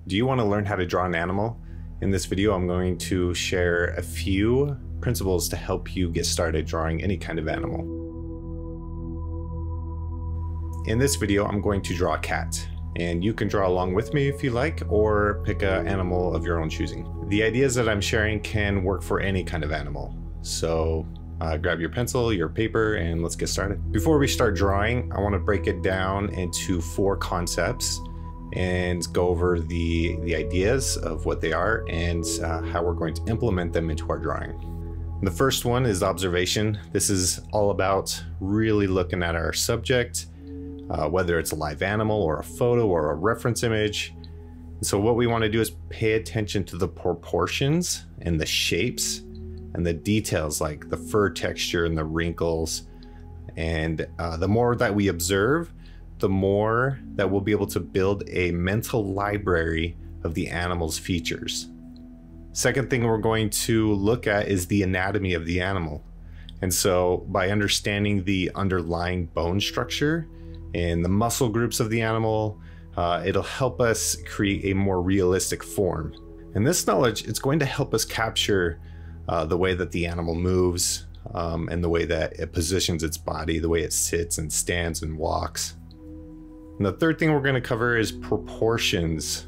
Do you want to learn how to draw an animal? In this video, I'm going to share a few principles to help you get started drawing any kind of animal. In this video, I'm going to draw a cat, and you can draw along with me if you like, or pick an animal of your own choosing. The ideas that I'm sharing can work for any kind of animal. So grab your pencil, your paper, and let's get started. Before we start drawing, I want to break it down into 4 concepts and go over the ideas of what they are and how we're going to implement them into our drawing. The first one is observation. This is all about really looking at our subject, whether it's a live animal or a photo or a reference image. So what we want to do is pay attention to the proportions and the shapes and the details, like the fur texture and the wrinkles. And the more that we observe, the more that we'll be able to build a mental library of the animal's features. Second thing we're going to look at is the anatomy of the animal. And so by understanding the underlying bone structure and the muscle groups of the animal, it'll help us create a more realistic form. And this knowledge, it's going to help us capture the way that the animal moves, and the way that it positions its body, the way it sits and stands and walks. And the third thing we're going to cover is proportions.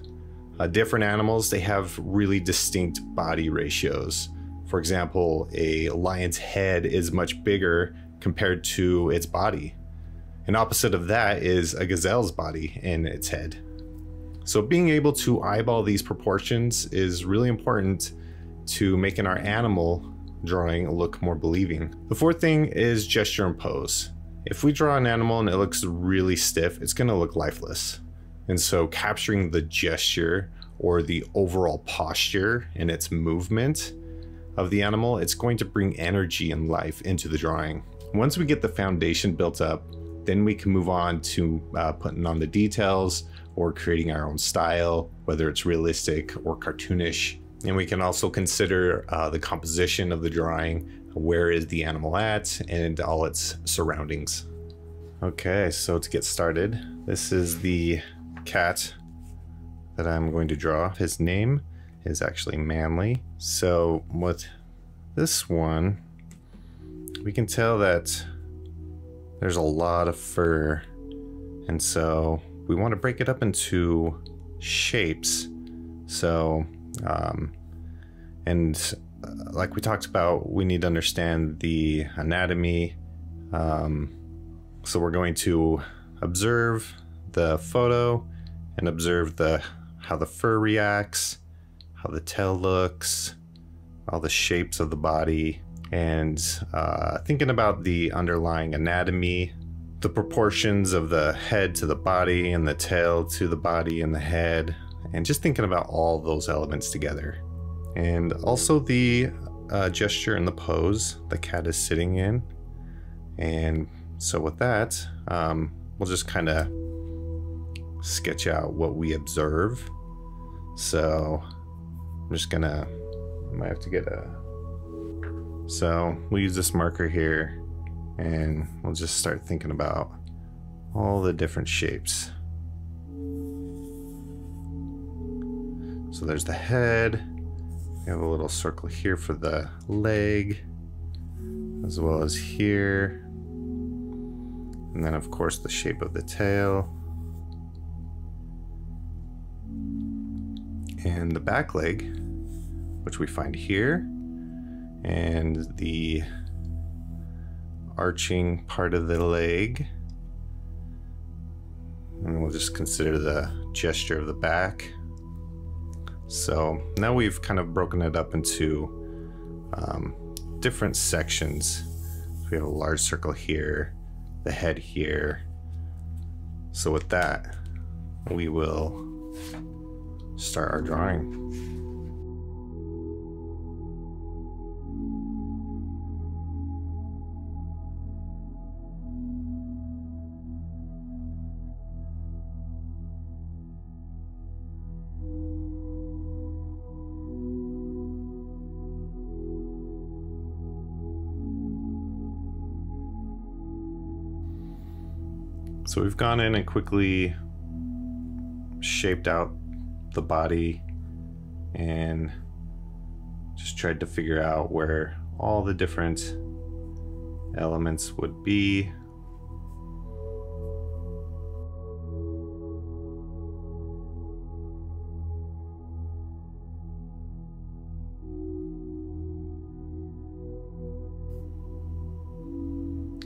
Different animals, they have really distinct body ratios. For example, a lion's head is much bigger compared to its body. And opposite of that is a gazelle's body and its head. So being able to eyeball these proportions is really important to making our animal drawing look more believing. The fourth thing is gesture and pose. If we draw an animal and it looks really stiff, it's going to look lifeless. And so capturing the gesture or the overall posture and its movement of the animal, it's going to bring energy and life into the drawing. Once we get the foundation built up, then we can move on to putting on the details or creating our own style, whether it's realistic or cartoonish. And we can also consider the composition of the drawing. Where is the animal at, and all its surroundings. Okay, so to get started, this is the cat that I'm going to draw. His name is actually Manly. So with this one, we can tell that there's a lot of fur, and so we want to break it up into shapes. So like we talked about, we need to understand the anatomy. So we're going to observe the photo and observe how the fur reacts, how the tail looks, all the shapes of the body, and thinking about the underlying anatomy, the proportions of the head to the body and the tail to the body and the head, and just thinking about all those elements together. And also the gesture and the pose the cat is sitting in. And so with that, we'll just kind of sketch out what we observe. So I'm just gonna, I might have to get so we'll use this marker here and we'll just start thinking about all the different shapes. So there's the head. We have a little circle here for the leg, as well as here. And then of course the shape of the tail. And the back leg, which we find here. And the arching part of the leg. And we'll just consider the gesture of the back. So now we've kind of broken it up into different sections. So we have a large circle here, the head here. So with that, we will start our drawing. So we've gone in and quickly shaped out the body and just tried to figure out where all the different elements would be.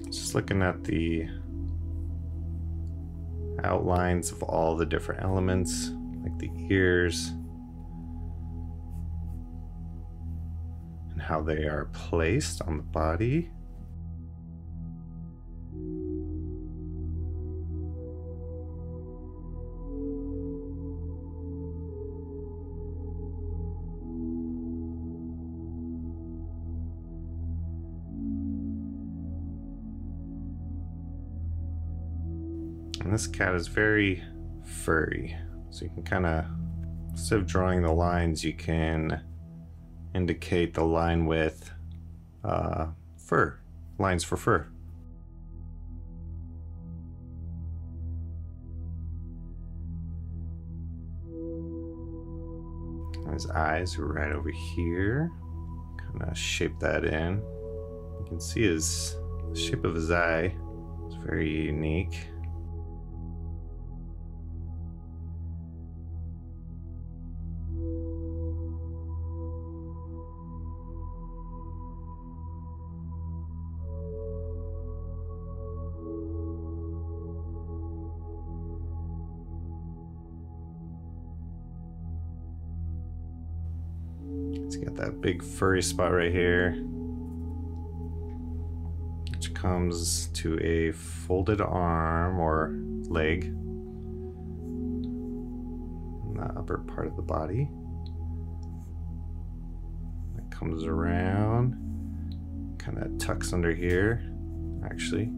Just looking at the outlines of all the different elements, like the ears and how they are placed on the body. And this cat is very furry, so you can kind of, instead of drawing the lines, you can indicate the line with fur, lines for fur. His eyes are right over here. Kind of shape that in. You can see the shape of his eye is very unique. It's got that big furry spot right here, which comes to a folded arm or leg in the upper part of the body. It comes around, kind of tucks under here. Actually,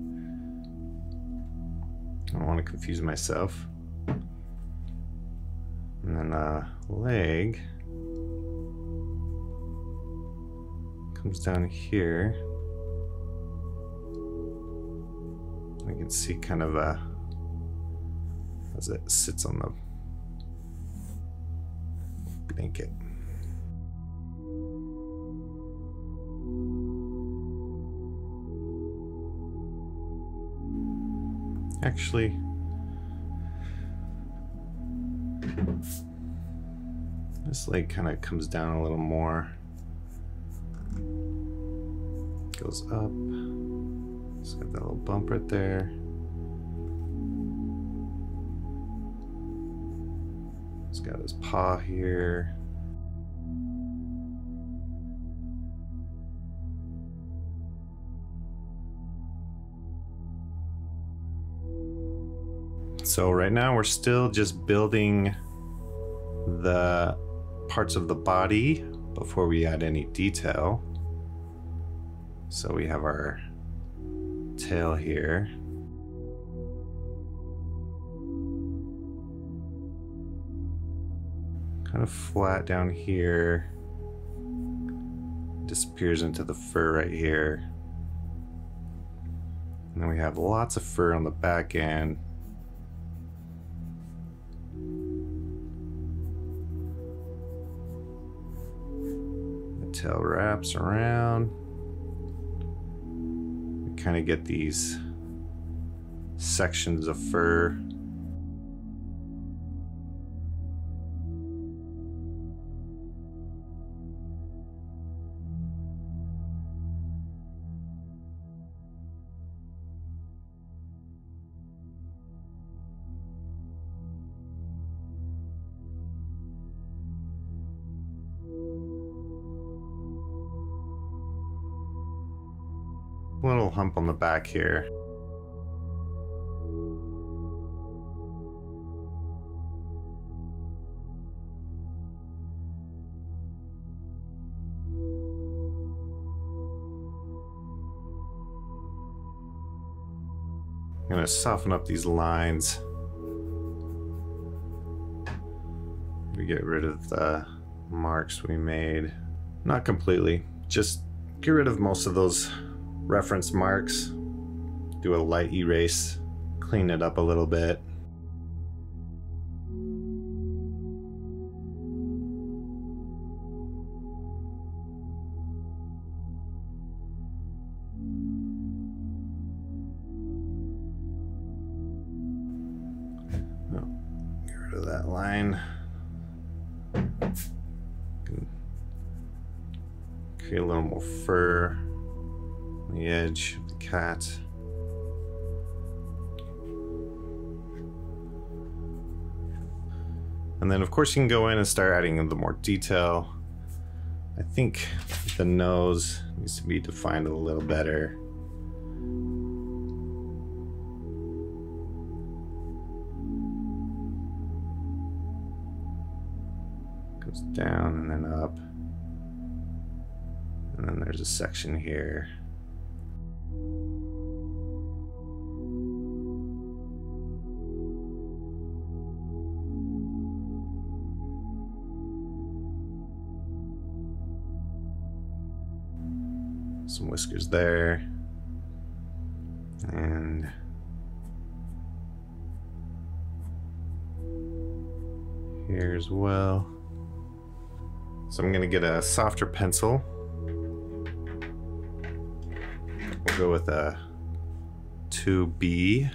I don't want to confuse myself. And then the leg comes down here. I can see kind of as it sits on the blanket. Actually, this leg kind of comes down a little more. Goes up. It's got that little bump right there. It's got his paw here. So right now we're still just building the parts of the body before we add any detail. So we have our tail here. Kind of flat down here. Disappears into the fur right here. And then we have lots of fur on the back end. The tail wraps around. Kind of get these sections of fur. Little hump on the back here. I'm gonna soften up these lines. We get rid of the marks we made. Not completely, just get rid of most of those reference marks, do a light erase, clean it up a little bit. that line. Create a little more fur on the edge of the cat. And then of course you can go in and start adding in the more detail. I think the nose needs to be defined a little better. Goes down and then up. And then there's a section here. Some whiskers there. And here as well. So I'm gonna get a softer pencil. We'll go with a 2B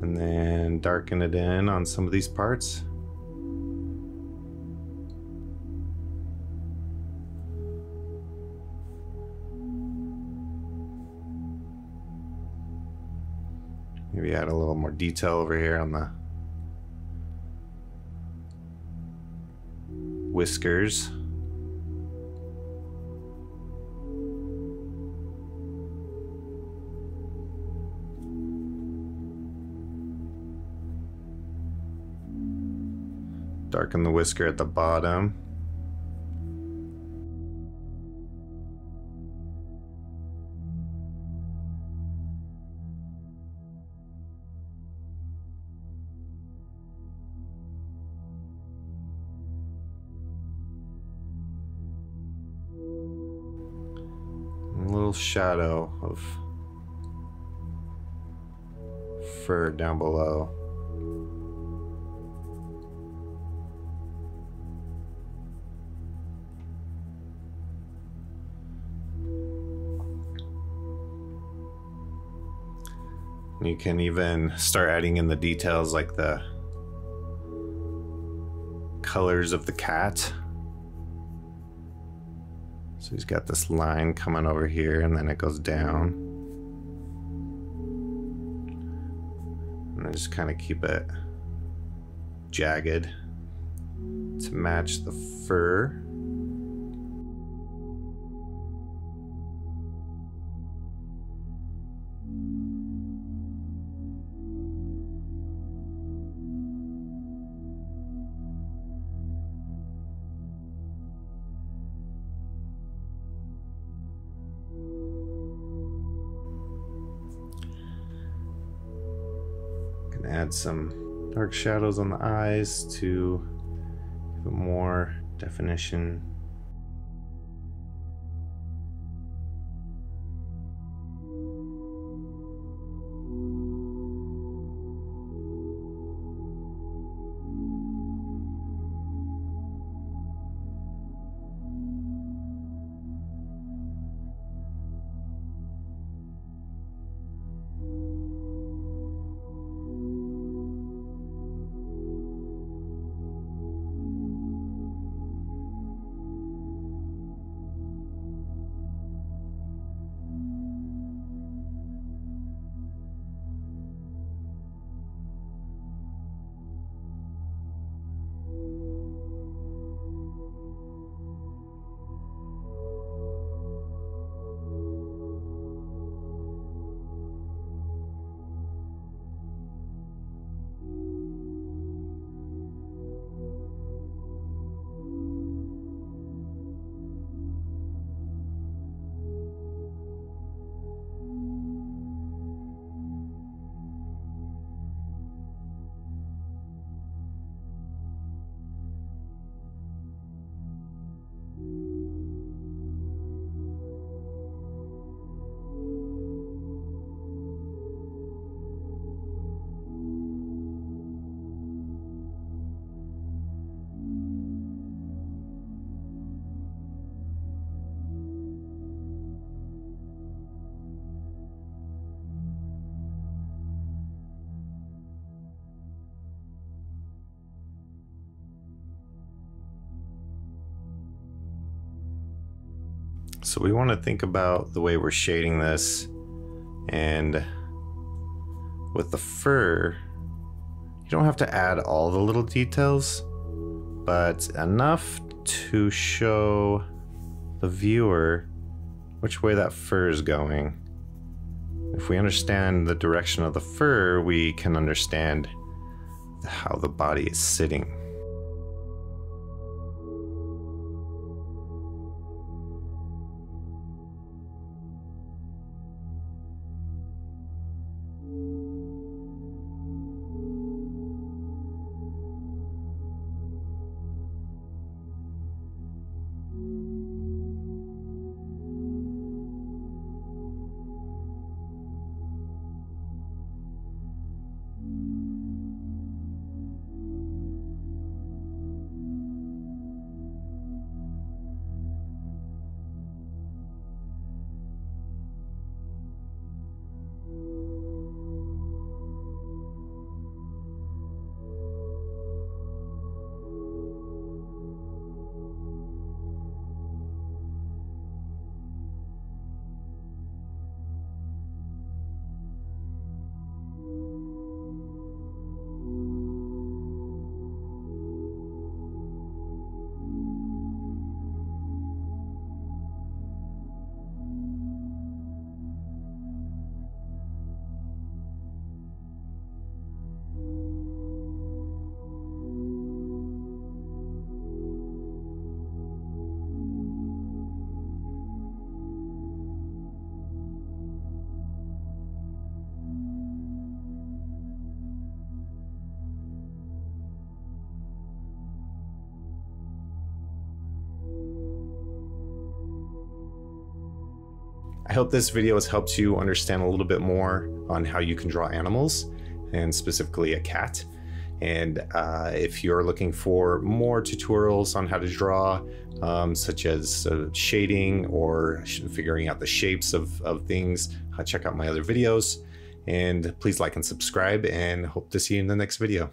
and then darken it in on some of these parts. Maybe add a little more detail over here on the whiskers. Darken the whisker at the bottom. A little shadow of fur down below. You can even start adding in the details like the colors of the cat. So he's got this line coming over here and then it goes down. And I just kind of keep it jagged to match the fur. Add some dark shadows on the eyes to give it more definition. So we want to think about the way we're shading this, and with the fur, you don't have to add all the little details, but enough to show the viewer which way that fur is going. If we understand the direction of the fur, we can understand how the body is sitting. I hope this video has helped you understand a little bit more on how you can draw animals, and specifically a cat. And if you're looking for more tutorials on how to draw, such as shading or figuring out the shapes of things, check out my other videos. And please like and subscribe, and hope to see you in the next video.